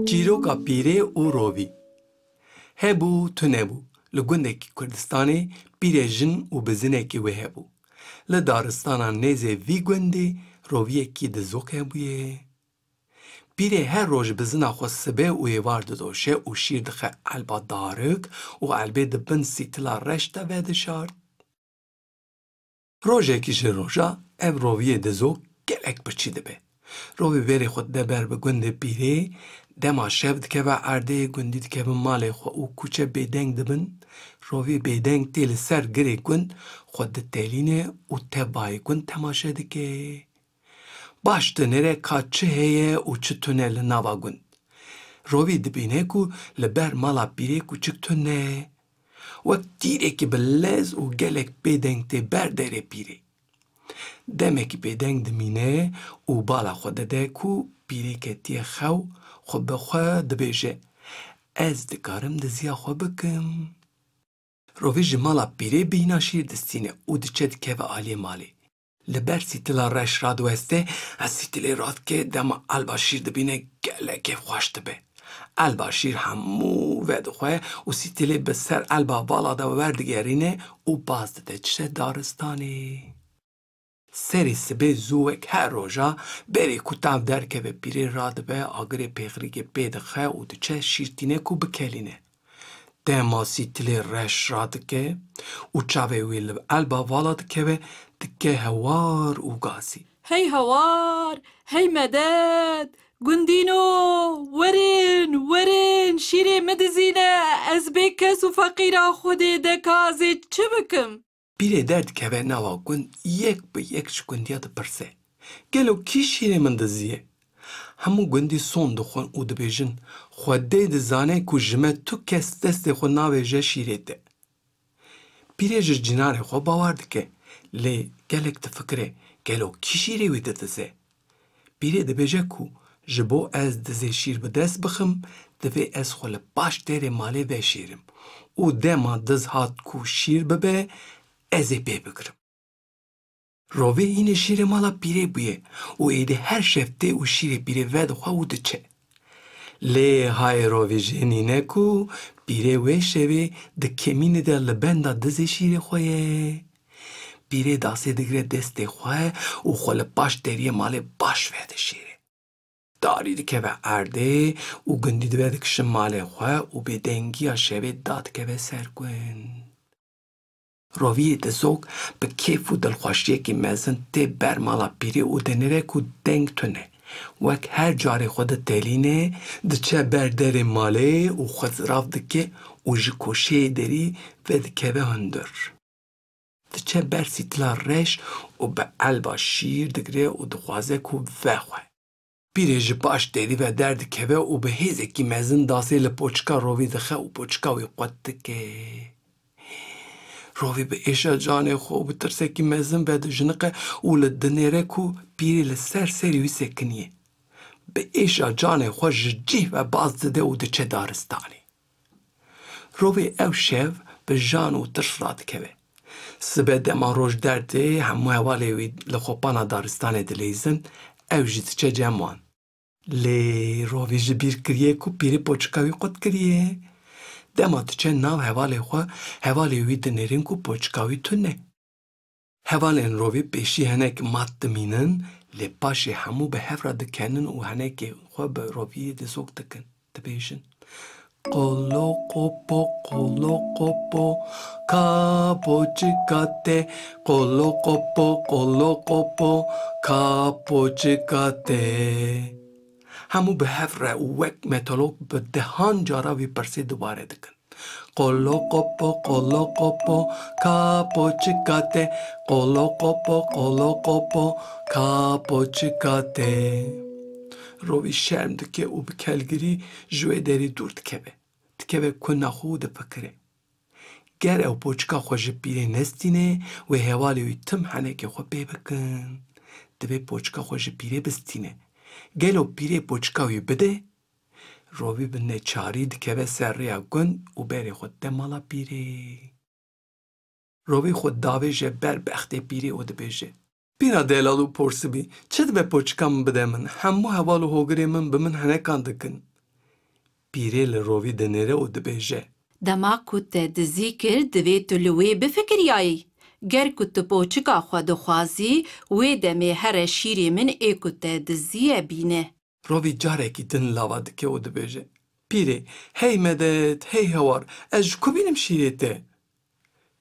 Çîroka pîrê û rovî. Hebû tu nebû. Li gundekî Kurdistanê pîrê jin û bizinekî wê hebû. Li daristana nêzê vî gundê roviyekî dizok hebûye. Pîrê her roj bizina xwe sibê û êvar didoşe û şîr dixe elba darik û elbê di bin sîtila reş de vedişart. Rojekî ji roja ev roviyê dizok gelek biçî dibe. Rovî berê xwe dide ber bi gundê pîrê, dema şev dikeve erdê, gundî dikevin malê xwe û kûçe bêdeng dibin. Rovî bêdeng tê li ser girê gund xwe ditelîne û tebayê gund temaşe dike. Baş dinêre ka çi heye û çi tune li nava gund. Rovî dibîne ku li ber mala pîrê kûçik tune ne. Wek tîrekî bi lez û gelek bêdeng tê ber derê pîrê. Demekî bêdeng dimîne û bala xwe dide ku pîrê ketiye xew, xwe bi xwe dibêje ez dikarim diziya xwe bikim. Rovî ji mala pîrê bîna şîr distîne û diçe dikeve aliyê malê. Li ber sîtila reş radiweste, ez sîtilê radike dema elba şîr dibîne gelekê xweş dibe. Elba şîr hemû vedixwe û sîtilê bi ser elba vala de werdigerîne û baz dide çi daristanê. Serê sibê zû wek her roja berê ku tav derkeve pîrê radibe agirê pêxirîgê pê dixe û diçe şîrtîne ku bikelîne. Dema sîtilê reş radike û çavê wê li elba vala dikeve dike hewar û gasî. Hey hewar, hey medet, gundîno, werin, werin, şîrê me dizîne, ez bê kes û feqîra Xwedê dekazê çi bikim? Pîrê derdikeve nava gund yek bi yek ji gundiya dipirse. Gelo kî şîrê min diziye? Hemû gundî son dixwin û dibêjin Xwedê dizane ku ji me tu kes destê xwe navêje şîrê te. Pîrê ji cînarê xwe bawer dike, lê gelek difikire gelo kî şîrê wî didize? Pîrê dibêje ku ji bo ez dizê şîr bi dest bixim, divê ez xwe li baş derê malê veşêrim û dema diz hat ku şîr bibe, ez ê pê bigirim. Rovê hînê şîrê mala pîrê bûye û êdî her şev tê û şîrê pîrê vedixwe û diçe. Lê hayê rovî jê nîne ku pîrê wê şevê di kemînê de li benda dizê şîrê xwe ye. Pîrê dasê digire destê xwe û xwe li baş deriyê malê baş vede şîrê. Darî dikeve erdê û gundî dibe dikişin malê xwe û bêdengiya şevê da dikeve ser gund. Roviyê dizok bi kêf û dilxweşiyekî mezin tê ber mala pîrê û dinêre ku deng tune. Wek her carê xwe ditelîne, diçe ber derê malê û xwe zirav dike û ji koşeyê derî vedikeve hundir. Diçe ber sîtila reş û bi elba şîr digire û dixwaze ku vexwe. Pîrê ji baş derî ve derdikeve û bi hêzekî mezin dasê li poçika rovî dixe û poçika wî qet dike. Rovî bi êşa canê xwe û bi tirsekî mezin vedijiniqe û li dinêre ku pîrê li ser serê wî sekiniye. Bi êşa canê xwe ji cih ve baz dide û diçe daristanê. Rovê ew şev bi jan û tirş radikeve. Sibe dema roj derdê hemû hevalê wî li xwepana daristanê dileyzin, ew jî diçe cem wan. Lê rovî ji bîr kiriye ku pîrê poçika wî qut kiriye. Dema diçe nav hevalê xwe, hevalê wî dinêrin ku poçika wî tune. Hevalên rovî pêşî hinek mat dimînin, lê paşê hemû bi hev re dikenin û henekê xwe bi roviyê dizok dikin. Dibêjin qolo qopo, qolo qopo, ka poçika te, qolo qopo, qolo qopo, ka poçika te. Hemû bi hev re û wek metelok bi dehan cara wî pirsê dubare dikin. Qolo qopo, qolo qopo, ka poçika te, qolo qopo, qolo qopo, ka poçika te. Rovî şerm dike û bi kelgirî ji wê derê dûr dikeve. Dikeve kuna xwe û dipikire. Ger ew poçika xwe ji pîrê nestîne wê hevalê wî tim henekê xwe pê bikin. Divê poçika xwe ji pîrê bistîne. Gelo pîrê poçika wî bide, rovî bi neçarî dikeve ser rêya gund û berê xwe dide mala pîrê. Rovî xwe davêje ber bextê pîrê û dibêje: Pîra delal û porsibî, çi dibe poçika min bide min? Hemû heval û hogirê min bi min henekan dikin. پیرê li rovî dinêre û dibêje. Dema ku te dizî kir divê tu li wê bifikiryayî. Ger ku tu poçika xwe dixwazî, wê demê here şîrê min ê ku te diziye bîne. Rovî carekî din lava dike û dibêje. Pîrê, hey medet, hey hewar, ez ji ku bînim şîrê te?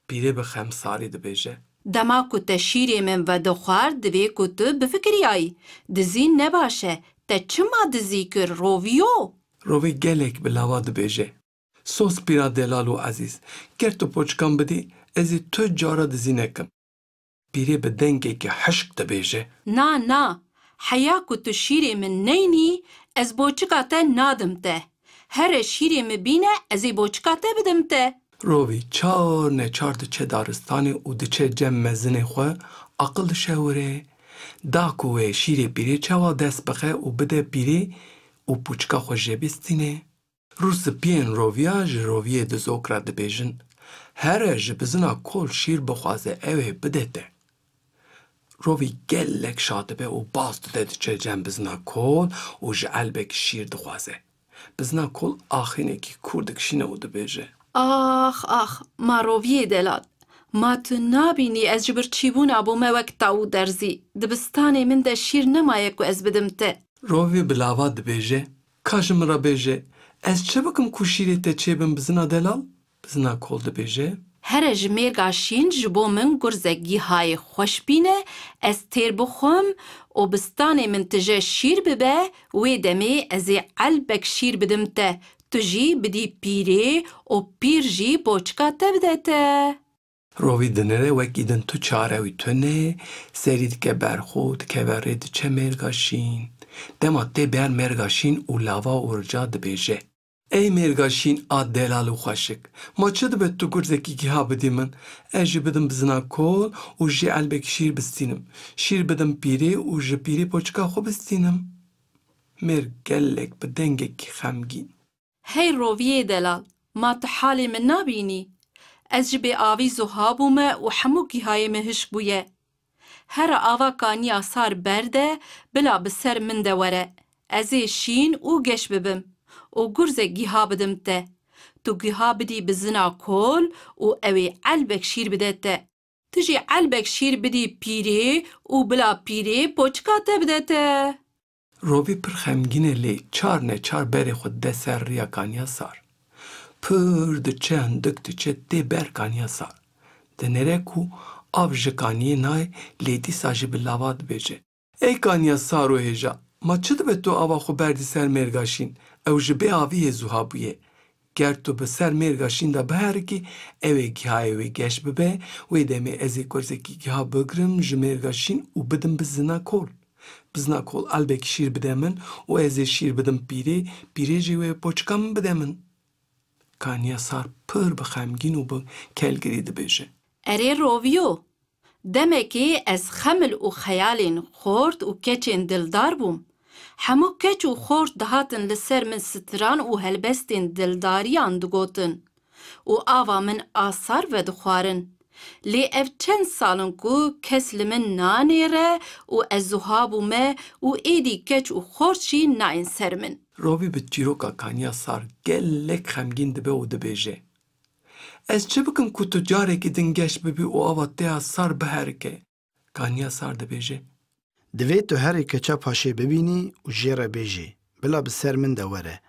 Pîrê bi xemsarî dibêje. Dema ku te şîrê min vedixwar, divê ku tu bifikiryayî. Dizîn ne baş e, te çima dizî kir roviyo? Rovî gelek bi lava dibêje. Sos pîra delal û ezîz, ger tu poçkan bidî, ez ê tu cara dizî nekim. Pîrê bi dengekî hişk dibêje. Na, heya ku tu şîrê min neynî, ez boçika te nadim te. Here şîrê me bîne, ez ê boçika te bidim te. Rovî çar neçar diçe daristanê û diçe cem mezinê xwe, aqil dişewire. Da ku wê şîrê pîrê çawa dest bixe û bide pîrê û pûçika xwe jê bistîne. Rûspiyên roviya ji roviyê dizokra dibêjin, here ji bizina kol şîr bixwaze ew ê bide te. Rovî gelek şa dibe û baz dide diçe cem bizina kol û ji elbekî şîr dixwaze. Bizina kol axînekî kûr dikişîne û dibêje. Ah, ma roviyê delal. Ma tu nabînî ez ji birçîbûna bû me wek taw derzî. Dibistanê min de şîr nemaye ku ez bidim te. Rovî bi lava dibêje, ka ji min re bêje, ez çi bikim ku şîrê te çêbim bizina delal? Bizina kol dibêje, Here ji mêrga şîn ji bo min gurzek gîhayê xweş bîne, ez têr bixwim û bistanê min tije şîr bibe, wê demê ez ê elbek şîr bidim te. Tu jî bidî pîrê û pîr jî boçika te bide te. rovî dinêre wekî din tu çare wî tune, serî dike berxwe û dikeve rê diçe mêrga şîn. Dema tê ber mêrga şîn û lava û rica dibêje. Ey mêrga şîn a delal û xweşik, ma çi dibe tu gurzekî giha bidî min? Ez jî bidim bizina kol û jê elbekî şîr bistînim. Şîr bidim pîrê û ji pîrê poçika xwe bistînim. Mêr gelek bi dengekî xemgîn. Hey roviyê delal, ma tu halê min nabînî? Ez ji bê avî zuha bûme û hemû gîhayê me hiş bûye. Here ava kaniya sar berde, bila bi ser min de were. Ez ê şîn û geş bibim û gurzek gîha bidim te. Tu gîha bidî bizina kol û ew ê elbek şîr bide te. Tu jî elbek şîr bidî pîrê û bila pîrê poçika te bide te. Rovî pir xemgîn e lê çar neçar berê xwe de ser rêya kaniya sar. Pir diçe hindik diçe tê ber kaniya sar. Dinêre ku av ji kaniyê nayê lê dîsa jî bi lava dibêje. Ey kaniya sar û hêja, ma çi dibe tu ava xwe berdî ser mêrga şîn? Ew ji bê aviyê zuha bûye. Ger tu bi ser mêrga şîn de biherikî, ew ê gihayê wê geş bibe, wê demê ez ê gurzekî giha bigirim ji mêrga şîn û bidim bizina kol. Bizina kol elbekî şîr bide min û ez ê şîr bidim pîrê, pîrê jî wê poçika min bide min. Kaniya sar pir bi xemgîn û bi kelgirî dibêje. Erê roviyo, demekê ez xemil û xeyalên xort û keçên dildar bûm. Hemû keç û xort dihatin li ser min stran û helbestên dildariyan digotin û ava min asar vedixwarin. Lê ev çend salin ku kes li min nanêre û ez zuha bûme û êdî keç û xort jî nayên ser min. Rovî bi çîroka kaniya sar gelek xemgîn dibe û dibêje. Ez çi bikim ku tu carekî din geş bibî û ava te ya sar biherike? Kaniya sar dibêje. Divê tu herî keça paşê bibînî û jê re bêjî, bila bi ser min de were.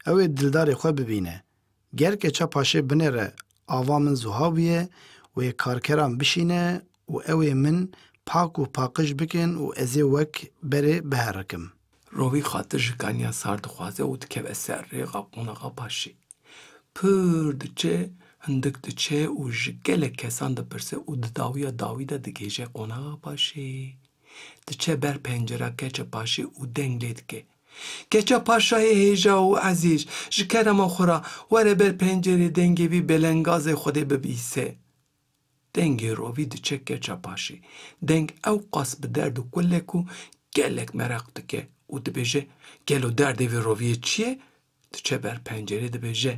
Ew ê dildarê xwe bibîne. Ger keça paşê binêre ava min zuha bûye, wê karkeran bişîne û ew ê min pak û paqij bikin û ez ê wek berê biherikim. Rovî xatir ji kaniya sar dixwaze û dikeve ser rêxa qonaxa paşê. Pir diçe, hindik diçe û ji gelek kesan dipirse û di dawiya dawî de digêje qonaxa paşê. Diçe ber pencera keça paşê û deng lê dike. Keça paşayê hêja û ezîj, ji kerema xwe re were ber pencerê dengê vî belengazê Xwedê bibîse. Dengê rovî diçe keça paşê. Deng ew qas bi derd û kulek û gelek mereq dike û dibêje gelo derdê vê roviyê çi ye? Diçe ber pencerê dibêje.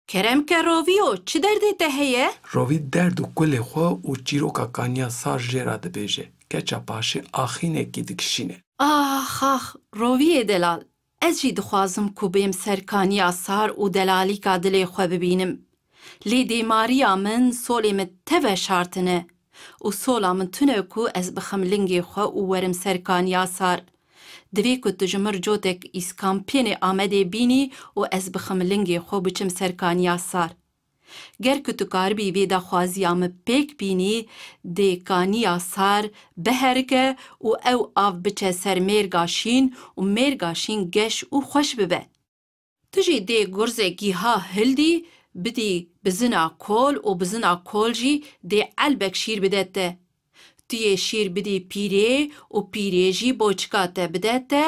Keremke roviyo, çi derdê te heye? Rovî derd û kulê xwe û çîroka kaniya sar jê ra dibêje. Keça paşê axînekî dikişîne. Ah, roviyê delal. Ez jî dixwazim ku bêm serkaniya sar û delalîka dilê xwe bibînim. Lê dêmariya min solê min teve şartine û sola min tune ku ez bixim lingê xwe û werim serkaniya sar. Divê ku tu ji mir cotek îskampênê Amedê bînî û ez bixim lingê xwe biçim serkaniya sar. Ger ku tu karibî vê daxwaziya min pêk bînî, dê kaniya sar biherike û ew av biçe ser mêrga şîn û mêrga şîn geş û xweş bibe. Tu jî dê gurzê gîha hildî, bidî bizina kol û bizina kol jî dê elbek şîr bide te. Tu yê şîr bidî pîrê û pîrê jî boçika te bide te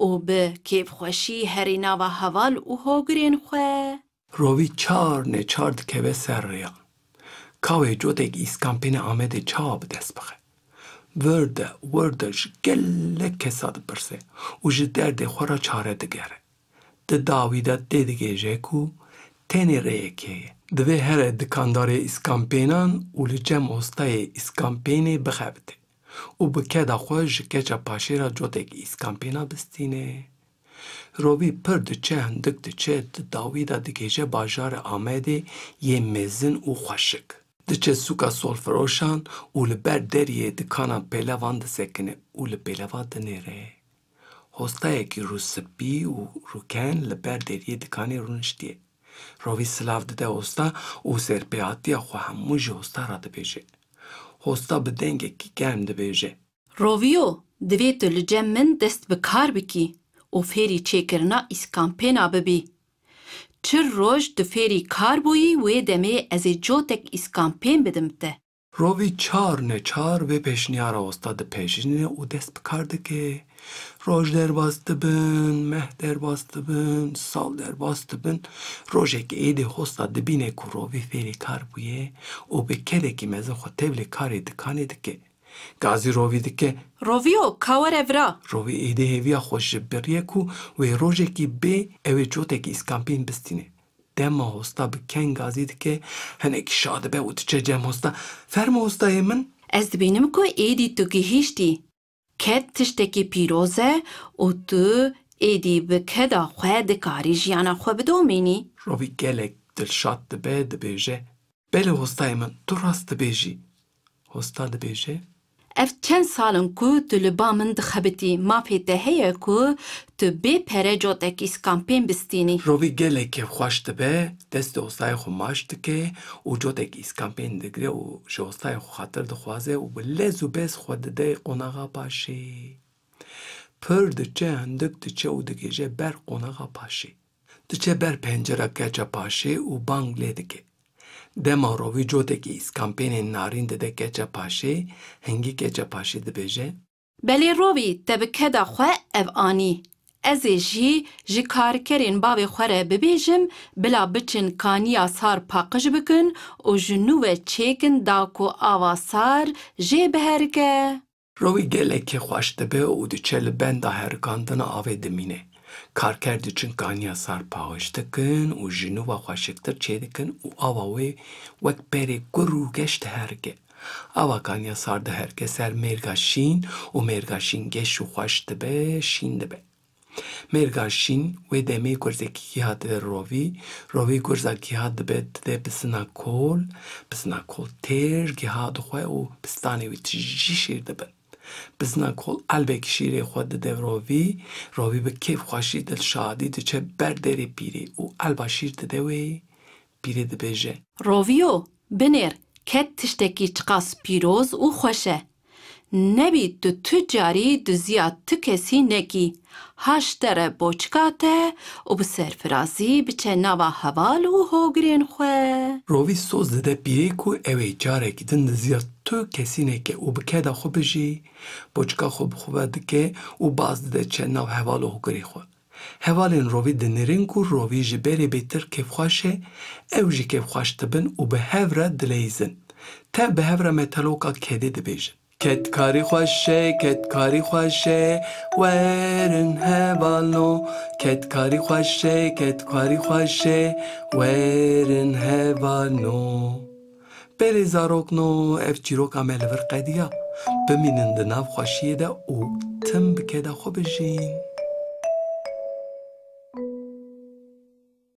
û bi kêfxweşî herî nava heval û hogirên xwe. Rovî çar neçar dikeve ser rêyan. Kawê cotek îskampênê Amedê çawa bi dest bixe. Wirde ji gelek kesa dipirse û ji derdê xwe re çare digere. Di dawî de tê digêje ku tenê rêyekê ye. Divê here dikandarê îskampênan û li cem ostayê îskampênê bixebite û bi keda xwe ji keça paşê re cotek îskampêna bistîne. Rovî pir diçe hindik diçe di dawî de digêje bajarê Amedê yê mezin û xweşik. Diçe sûka solfiroşan û li ber deriyê dikana pêlevan disekine û li pêleva dinêre. Hostayekî rûspî û rûken li ber deriyê dikanê rûniştiye. Rovî silav dide hosta û serpêhatiya xwe hemû ji hosta re dibêje. Hosta bi dengekî germ dibêje. Rovîyo, divê tu li cem min dest bi kar bikî û fêrî çêkirina îskampêna bibî. Çir roj tu fêrî kar bûyî wê demê ez ê cotek îskampên bidim te. Rovî çar neçar vê pêşniyara hosta dipêjîne û dest bi kar dike. Roj derbas dibin, meh derbas dibin, sal derbas dibin. Rojek êdî hosta dibîne ku Rovî fêrî kar bûye û bi kedekî mezin xwe tevlê karê dikanê dike. Gazî Rovî dike, Rovîyo, ka were vira. Rovî êdî hêviya xwe ji biriye ku wê rojekî bê ew ê cotekî îskampên bistîne. Dema hosta bi keng gazî dike, hinekî şa dibe û diçe cem hosta. Fermo hostayê min. Ez dibînim ku êdî tu gihîştî. Ked tiştekî pîroz e û tu êdî bi keda xwe dikarî jiyana xwe bidomînî. Rovî gelek dilşat dibe dibêje, belê hostayê min tu rast dibêjî. Hosta dibêje, Ev çend salin ku tu li ba min dixebitî, mafê te heye ku tu bê pere cotek îskampên bistînî. Rovî gelekî xweş dibe, destê hostayê xwe maş dike û cotek îskampên digire û ji hostayê xwe xatir dixwaze û bi lez û bez xwe dide qonaxa paşê. Pir diçe hindik diçe û digêje ber qonaxa paşê. Diçe ber pencera keça paşê û bang lê dike. Dema Rovî cotekî îskampênên narîn dide keça paşê, hingî keça paşê dibêje, Belê Rovî te bi keda xwe ev anî. Ez ê jî ji karkerên bavê xwe re bibêjim bila biçin kaniya sar paqij bikin û ji nû ve çêkin da ku ava sar jê biherike. Rovî gelekî xweş dibe û diçe li benda herikandina avê dimîne. Karker diçin kaniya sar paqij dikin û ji nû ve xweşiktir çê dikin û ava wê wek berê gur û geş diherike. Ava kaniya sar diherike ser mêrga şîn û mêrga şîn geş û xweş dibe, şîn dibe. Mêrga şîn wê demê gurzekî giha dide Rovî, Rovî gurza giha dibe dide bisina kol, bisina kol têr giha dixwe û bistanê wî tijî şîr dibin. Bizina kol elbekî şîrê xwe dide Rovî, Rovî bi kêfxweşî dilşadî diçe ber derê pîrê û elba şîr dide wê, pîrê dibêje, Rovîyo, binêr, ked tiştekî çiqas pîroz û xweş e. Nebî tu carî duziya tu kesî nekî. Haş tere boçika te û bi serfirazî biçe nava heval û hogirên xwe. Rovî soz dide pîrê ku ew ê carekî din diziya tu kesî neke û bi keda xwe bijî, boçika xwe bi xwe dike û baz dide çe nav heval û hogirê xwe. Hevalên Rovî dinêrin ku Rovî ji berê bêtir kêfxweş e, ew jî kêfxweş dibin û bi hev re dileyîzin. Te bi hev re metaloka kedê dibêjin. Ketkarî xweş e, ketkarî xweş e, werin hevalno. Ketkarî xweş e, ketkarî xweş e, werin hevalno. Belê zarokno, ev çîroka me li vir qediya, bimînin di nav xweşiyê de û tim bi keda xwe bijîn.